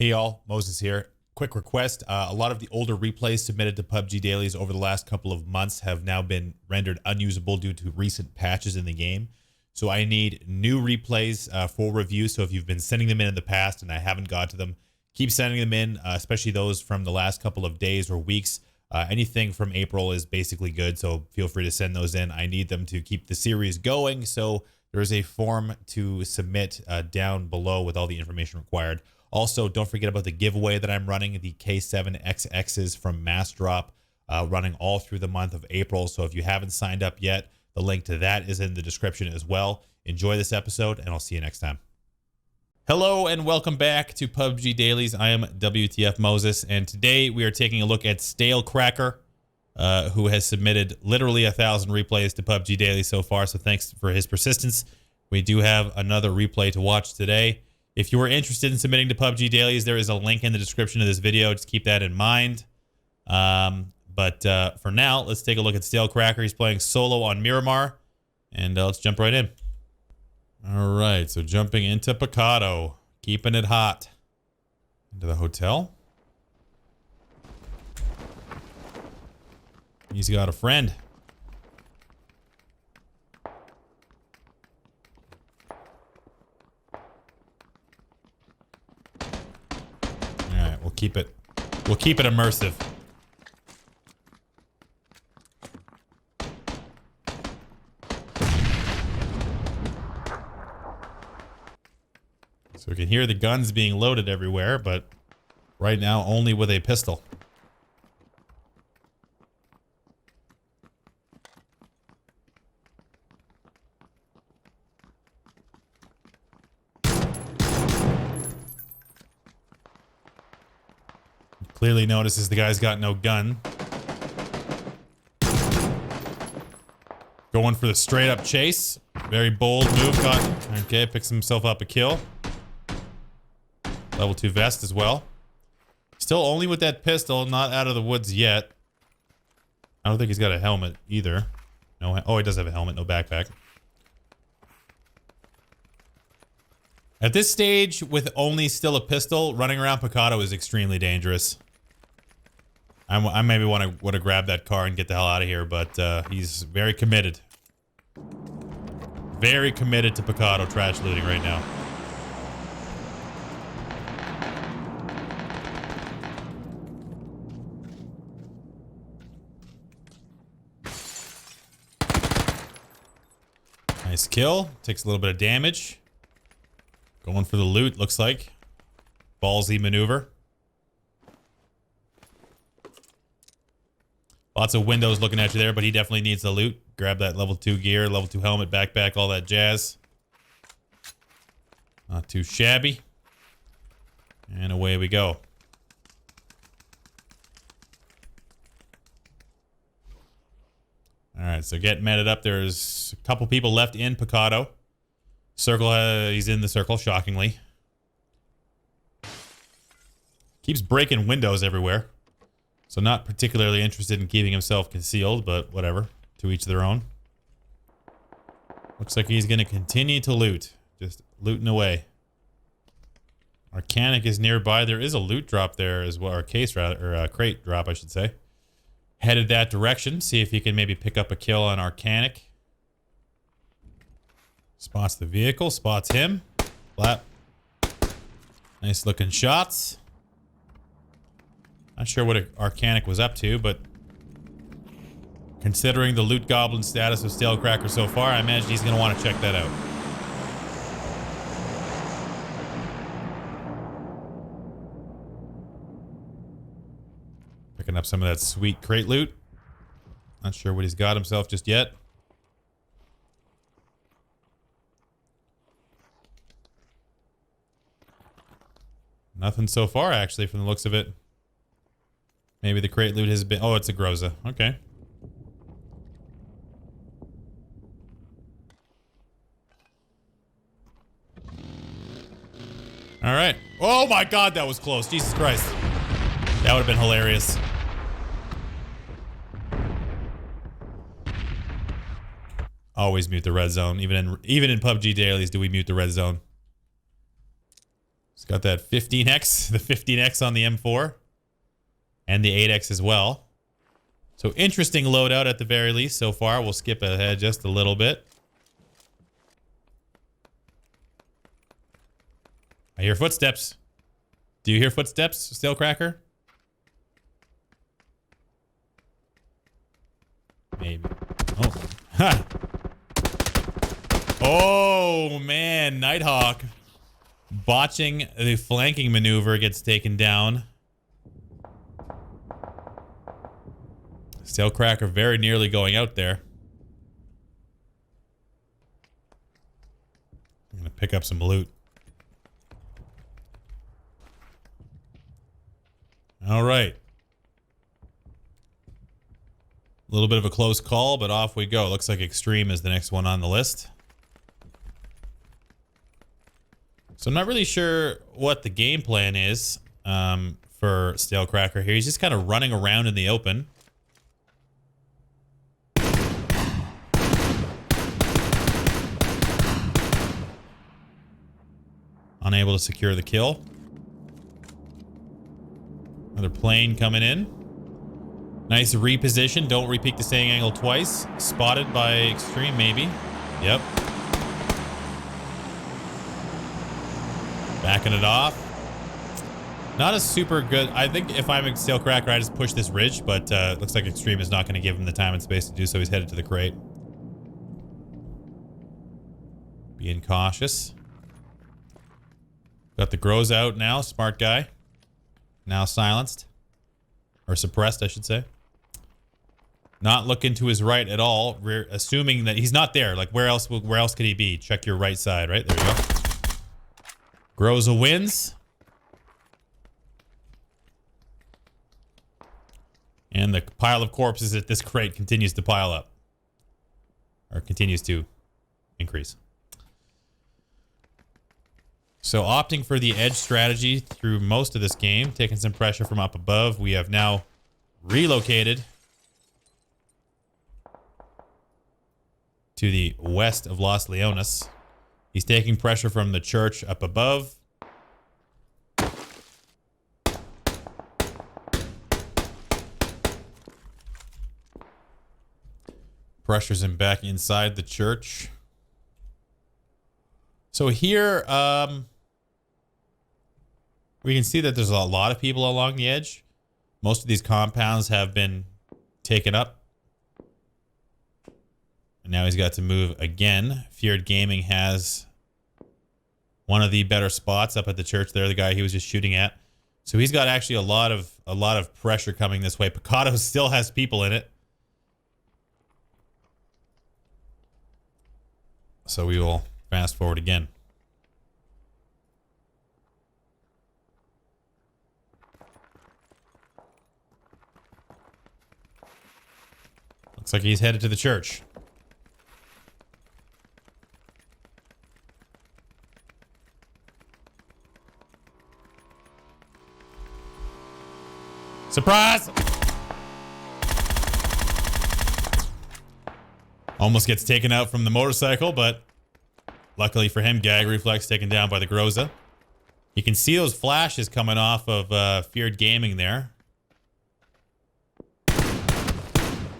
Hey y'all, Moses here. Quick request. A lot of the older replays submitted to PUBG Dailies over the last couple of months have now been rendered unusable due to recent patches in the game. So I need new replays for review. So if you've been sending them in the past and I haven't got to them, keep sending them in, especially those from the last couple of days or weeks. Anything from April is basically good, so feel free to send those in. I need them to keep the series going, so there is a form to submit down below with all the information required. Also, don't forget about the giveaway that I'm running, the K7XXs from Mass Drop, running all through the month of April. So if you haven't signed up yet, the link to that is in the description as well. Enjoy this episode, and I'll see you next time. Hello and welcome back to PUBG Dailies. I am wtfmoses, and today we are taking a look at Stale Cracker, who has submitted literally 1,000 replays to PUBG Dailies so far, so thanks for his persistence. We do have another replay to watch today. If you are interested in submitting to PUBG Dailies, there is a link in the description of this video. Just keep that in mind. But for now, let's take a look at Stale Cracker. He's playing solo on Miramar, and let's jump right in. All right, so jumping into Picado, keeping it hot. Into the hotel. He's got a friend. All right, we'll keep it immersive. So we can hear the guns being loaded everywhere, but right now only with a pistol. Clearly notices the guy's got no gun. Going for the straight up chase. Very bold move. Okay, picks himself up a kill. Level 2 vest as well. Still only with that pistol, not out of the woods yet. I don't think he's got a helmet either. No. Oh, he does have a helmet, no backpack. At this stage, with only still a pistol, running around Picado is extremely dangerous. I maybe want to grab that car and get the hell out of here, but he's very committed. Very committed to Picado trash looting right now. Nice kill. Takes a little bit of damage. Going for the loot, looks like. Ballsy maneuver. Lots of windows looking at you there, but he definitely needs the loot. Grab that level 2 gear, level 2 helmet, backpack, all that jazz. Not too shabby. And away we go. Alright, so getting matted up. There's a couple people left in Picado. Circle, he's in the circle, shockingly. Keeps breaking windows everywhere. So not particularly interested in keeping himself concealed, but whatever. To each their own. Looks like he's going to continue to loot. Just looting away. Arcanic is nearby. There is a loot drop there as well, or case rather, or a crate drop, I should say. Headed that direction. See if he can maybe pick up a kill on Arcanic. Spots the vehicle. Spots him. Flap. Nice looking shots. Not sure what Arcanic was up to, but considering the loot goblin status of Stale Cracker so far, I imagine he's going to want to check that out. Picking up some of that sweet crate loot. Not sure what he's got himself just yet. Nothing so far, actually, from the looks of it. Maybe the crate loot has been... Oh, it's a Groza. Okay. All right. Oh my God, that was close. Jesus Christ. That would have been hilarious. Always mute the red zone. Even in PUBG Dailies, do we mute the red zone? It's got that 15x, the 15x on the M4. And the 8x as well. So interesting loadout at the very least so far. We'll skip ahead just a little bit. I hear footsteps. Do you hear footsteps, Steelcracker? Maybe. Oh. Ha! Oh, man. Nighthawk botching the flanking maneuver gets taken down. Steelcracker very nearly going out there. I'm going to pick up some loot. All right. A little bit of a close call, but off we go. Looks like Extreme is the next one on the list. So I'm not really sure what the game plan is for Steelcracker here. He's just kind of running around in the open. Unable to secure the kill. Another plane coming in. Nice reposition. Don't repeat the staying angle twice. Spotted by Extreme, maybe. Yep. Backing it off. Not a super good... I think if I'm a Steelcracker, I just push this ridge, but looks like Extreme is not going to give him the time and space to do so. He's headed to the crate. Being cautious. Got the grows out now. Smart guy. Now silenced. Or suppressed, I should say. Not looking to his right at all. We're assuming that he's not there. Like, where else could he be? Check your right side, right? There you go. Groza wins. And the pile of corpses at this crate continues to pile up. Or continues to increase. So opting for the edge strategy through most of this game, taking some pressure from up above. We have now relocated to the west of Los Leones. He's taking pressure from the church up above. Pressures him back inside the church. So here, we can see that there's a lot of people along the edge. Most of these compounds have been taken up. And now he's got to move again. Feared Gaming has one of the better spots up at the church there, the guy he was just shooting at. So he's got actually a lot of pressure coming this way. Picado still has people in it. So we will fast forward again. Looks like he's headed to the church. Surprise! Almost gets taken out from the motorcycle, but luckily for him, gag reflex taken down by the Groza. You can see those flashes coming off of Feared Gaming there.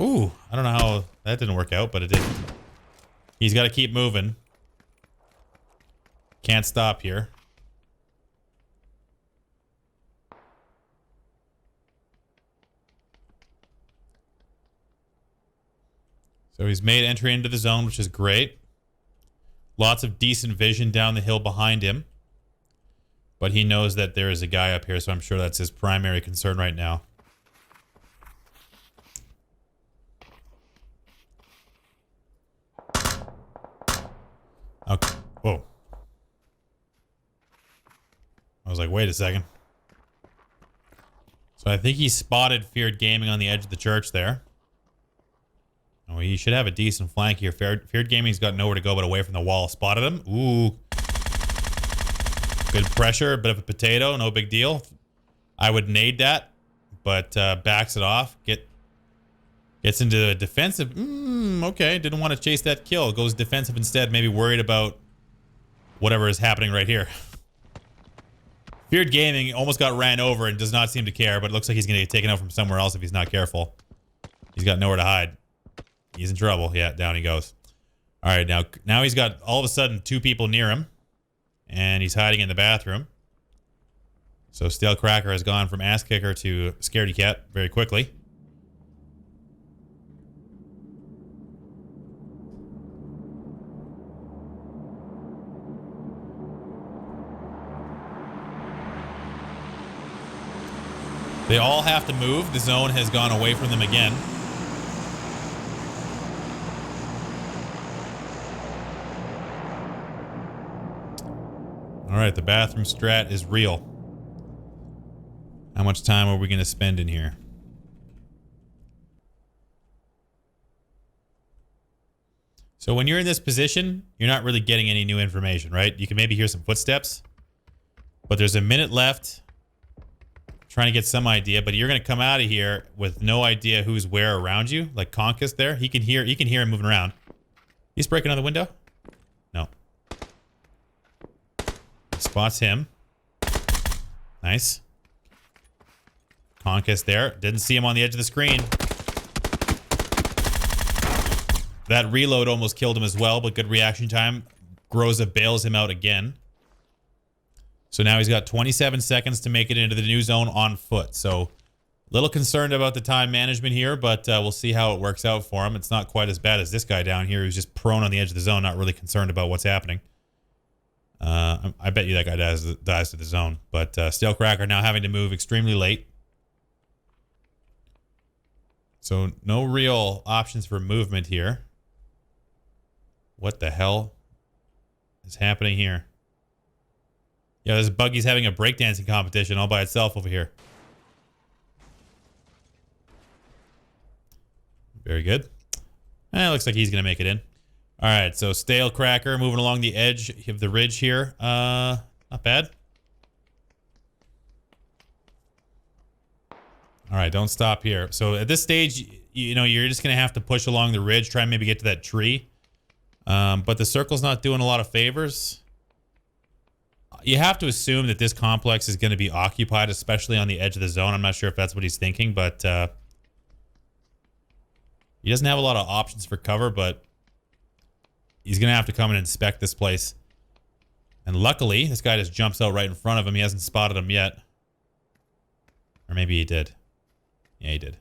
Ooh, I don't know how that didn't work out, but it did. He's got to keep moving. Can't stop here. So he's made entry into the zone, which is great. Lots of decent vision down the hill behind him. But he knows that there is a guy up here, so I'm sure that's his primary concern right now. Okay. Whoa. I was like, wait a second. So I think he spotted Feared Gaming on the edge of the church there. Oh, he should have a decent flank here. Feared Gaming's got nowhere to go but away from the wall. Spotted him. Ooh. Good pressure. A bit of a potato. No big deal. I would nade that, but backs it off. Gets into a defensive. Okay. Didn't want to chase that kill. Goes defensive instead. Maybe worried about whatever is happening right here. Feared Gaming almost got ran over and does not seem to care, but it looks like he's going to get taken out from somewhere else if he's not careful. He's got nowhere to hide. He's in trouble. Yeah, down he goes. All right, now he's got all of a sudden 2 people near him, and he's hiding in the bathroom. So Stale Cracker has gone from ass kicker to scaredy cat very quickly. They all have to move. The zone has gone away from them again. All right, the bathroom strat is real. How much time are we going to spend in here? So when you're in this position, you're not really getting any new information, right? You can maybe hear some footsteps, but there's a minute left. Trying to get some idea, but you're going to come out of here with no idea who's where around you. Like Conkus there, you can hear him moving around. He's breaking on the window. No. Spots him. Nice. Conkus there. Didn't see him on the edge of the screen. That reload almost killed him as well, but good reaction time. Groza bails him out again. So now he's got 27 seconds to make it into the new zone on foot. So a little concerned about the time management here, but we'll see how it works out for him. It's not quite as bad as this guy down here who's just prone on the edge of the zone, not really concerned about what's happening. I bet you that guy dies to the zone. But Stale Cracker now having to move extremely late. So no real options for movement here. What the hell is happening here? Yeah, this buggy's having a breakdancing competition all by itself over here. Very good. It looks like he's going to make it in. All right, so Stale Cracker moving along the edge of the ridge here. Not bad. All right, don't stop here. So at this stage, you know, you're just going to have to push along the ridge, try and maybe get to that tree. But the circle's not doing a lot of favors. You have to assume that this complex is going to be occupied, especially on the edge of the zone. I'm not sure if that's what he's thinking, but he doesn't have a lot of options for cover, but he's going to have to come and inspect this place. And luckily, this guy just jumps out right in front of him. He hasn't spotted him yet. Or maybe he did. Yeah, he did.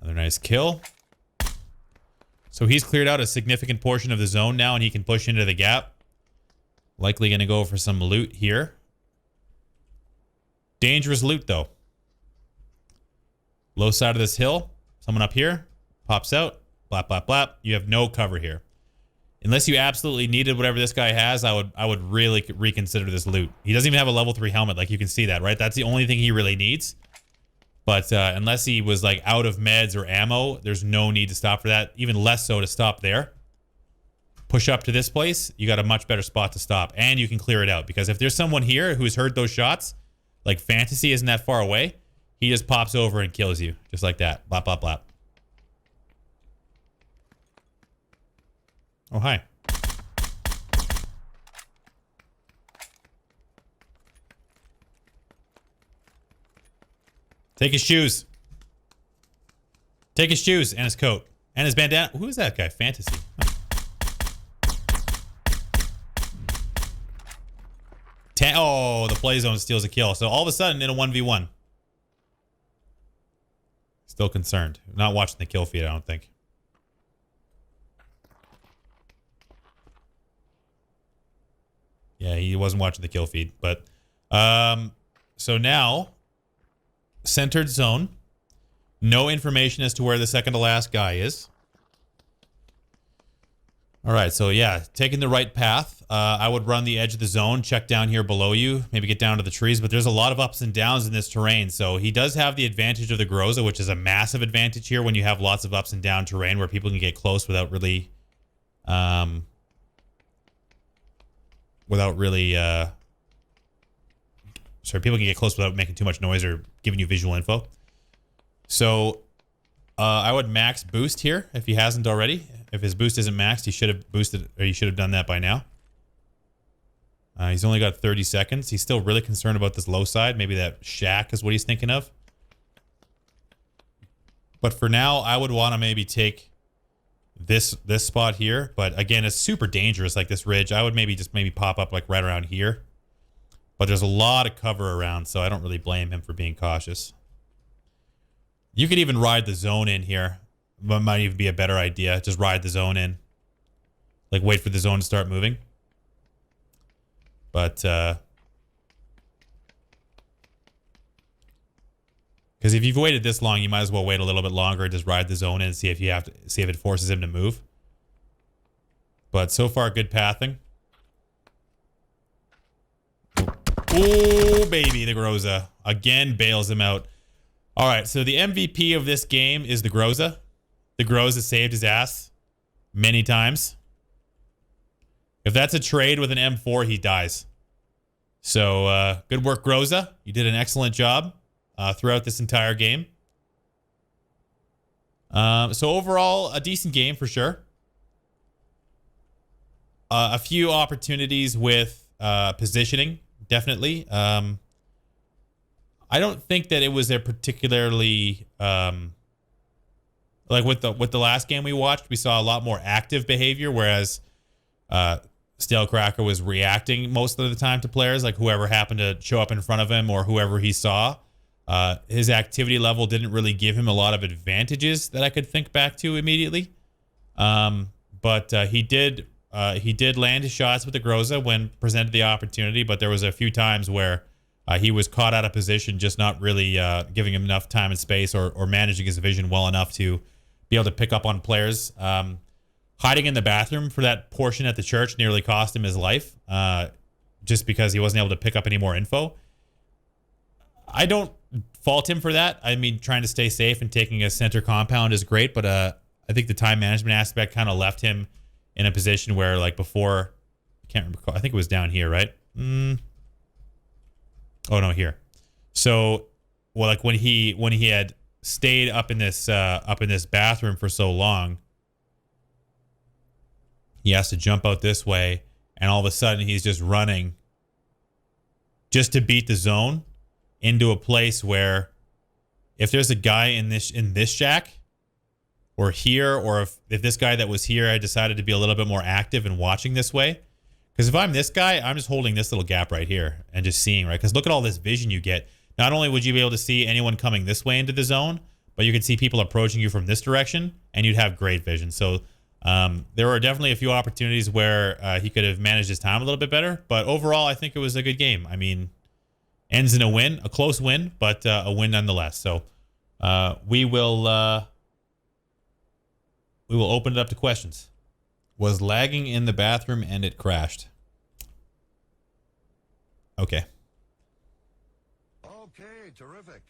Another nice kill. So he's cleared out a significant portion of the zone now, and he can push into the gap. Likely going to go for some loot here. Dangerous loot, though. Low side of this hill. Someone up here. Pops out. Blap, blap, blap. You have no cover here. Unless you absolutely needed whatever this guy has, I would really reconsider this loot. He doesn't even have a level 3 helmet. Like, you can see that, right? That's the only thing he really needs. But unless he was like out of meds or ammo, there's no need to stop for that. Even less so to stop there. Push up to this place. You got a much better spot to stop. And you can clear it out. Because if there's someone here who's heard those shots, like Fantasy isn't that far away, he just pops over and kills you. Just like that. Blap, blap, blap. Oh, hi. Take his shoes. Take his shoes and his coat. And his bandana. Who is that guy? Fantasy. Oh, the play zone steals a kill. So all of a sudden in a 1v1. Still concerned. Not watching the kill feed, I don't think. Yeah, he wasn't watching the kill feed. But so now centered zone. No information as to where the second to last guy is. All right, so yeah, taking the right path. I would run the edge of the zone, check down here below you, maybe get down to the trees, but there's a lot of ups and downs in this terrain. So he does have the advantage of the Groza, which is a massive advantage here when you have lots of ups and down terrain where people can get close without really people can get close without making too much noise or giving you visual info. So I would max boost here if he hasn't already. If his boost isn't maxed, he should have boosted, or he should have done that by now. He's only got 30 seconds. He's still really concerned about this low side. Maybe that shack is what he's thinking of. But for now, I would want to maybe take this spot here. But again, it's super dangerous, like this ridge. I would maybe just pop up like right around here. But there's a lot of cover around, so I don't really blame him for being cautious. You could even ride the zone in here. That might even be a better idea. Just ride the zone in. Like wait for the zone to start moving. But because if you've waited this long, you might as well wait a little bit longer and just ride the zone in and see if it forces him to move. But so far, good pathing. Oh, baby, the Groza again bails him out. All right, so the MVP of this game is the Groza. The Groza saved his ass many times. If that's a trade with an M4, he dies. So good work, Groza. You did an excellent job throughout this entire game. So overall, a decent game for sure. A few opportunities with positioning, definitely. I don't think that it was a particularly like with the last game we watched, we saw a lot more active behavior, whereas Stalekracker was reacting most of the time to players, like whoever happened to show up in front of him or whoever he saw. His activity level didn't really give him a lot of advantages that I could think back to immediately. But he did land his shots with the Groza when presented the opportunity, but there was a few times where he was caught out of position, just not really giving him enough time and space or managing his vision well enough to be able to pick up on players. Hiding in the bathroom for that portion at the church nearly cost him his life, just because he wasn't able to pick up any more info. I don't fault him for that. I mean, trying to stay safe and taking a center compound is great, but I think the time management aspect kind of left him in a position where, like before, I can't remember. I think it was down here, right? Oh no, here. So, well, like when he had stayed up in this bathroom for so long, he has to jump out this way, and all of a sudden he's just running just to beat the zone into a place where if there's a guy in this shack or here, or if this guy that was here had decided to be a little bit more active and watching this way, because if I'm this guy, I'm just holding this little gap right here and just seeing, right? Because look at all this vision you get. Not only would you be able to see anyone coming this way into the zone, but you could see people approaching you from this direction, and you'd have great vision. So there were definitely a few opportunities where he could have managed his time a little bit better, but overall, I think it was a good game. I mean, ends in a win, a close win, but a win nonetheless. So we will open it up to questions. Was lagging in the bathroom and it crashed. Okay. Okay, terrific.